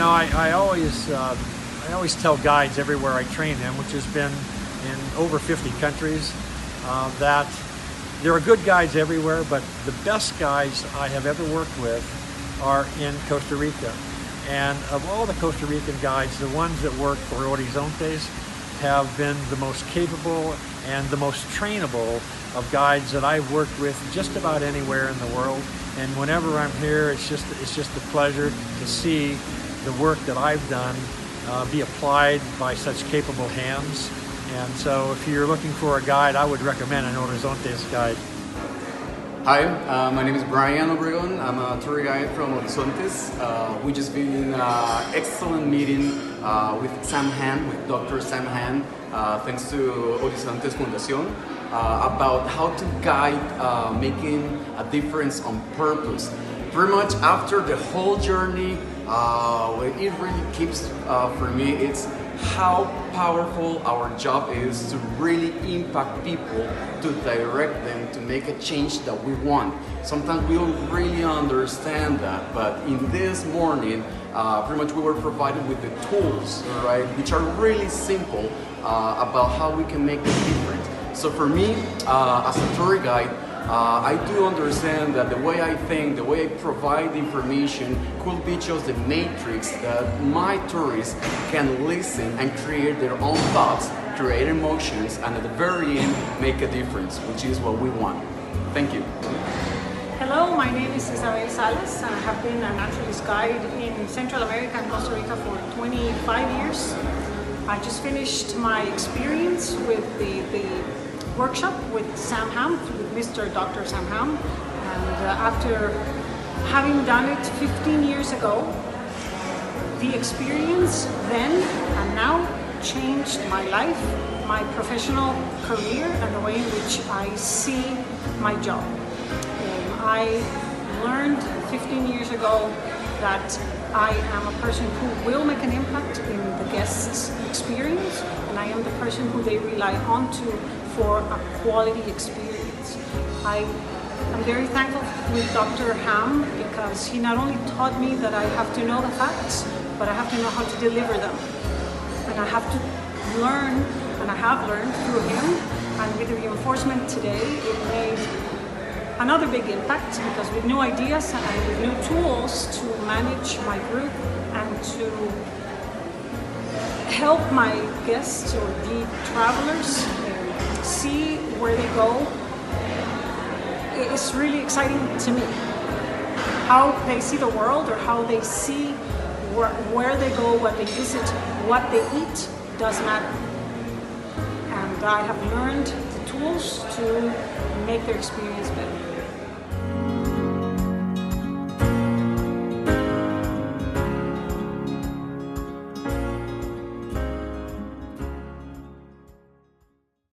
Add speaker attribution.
Speaker 1: I always tell guides everywhere I train them, which has been in over 50 countries, that there are good guides everywhere, but the best guides I have ever worked with are in Costa Rica. And of all the Costa Rican guides, the ones that work for Horizontes have been the most capable and the most trainable of guides that I've worked with just about anywhere in the world. And whenever I'm here, it's just a pleasure to see the work that I've done be applied by such capable hands. And so if you're looking for a guide, I would recommend an Horizontes guide.
Speaker 2: Hi, my name is Brian Obregon. I'm a tour guide from Horizontes. We just been in an excellent meeting with Sam H, with Dr. Sam H, thanks to Horizontes Fundación, about how to guide making a difference on purpose. Pretty much after the whole journey, what it really keeps for me, it's how powerful our job is to really impact people, to direct them to make a change that we want. Sometimes we don't really understand that, but in this morning, pretty much we were provided with the tools, right, which are really simple about how we can make a difference. So for me, as a tour guide, I do understand that the way I think, the way I provide information could be just the matrix that my tourists can listen and create their own thoughts, create emotions, and at the very end make a difference, which is what we want. Thank you.
Speaker 3: Hello, my name is Isabel Salas, and I have been a naturalist guide in Central America and Costa Rica for 25 years. I just finished my experience with the workshop with Sam H, with Mr. Dr. Sam H, and after having done it 15 years ago, the experience then and now changed my life, my professional career, and the way in which I see my job. I learned 15 years ago that I am a person who will make an impact in the guest's experience, and I am the person who they rely on to for a quality experience. I am very thankful with Dr. Ham because he not only taught me that I have to know the facts, but I have to know how to deliver them. And I have to learn, and I have learned through him, and with the reinforcement today, it made another big impact because with new ideas and with new tools to manage my group and to help my guests or the travelers see where they go, it's really exciting to me. How they see the world or how they see where they go, what they visit, what they eat does matter. And I have learned the tools to make their experience better.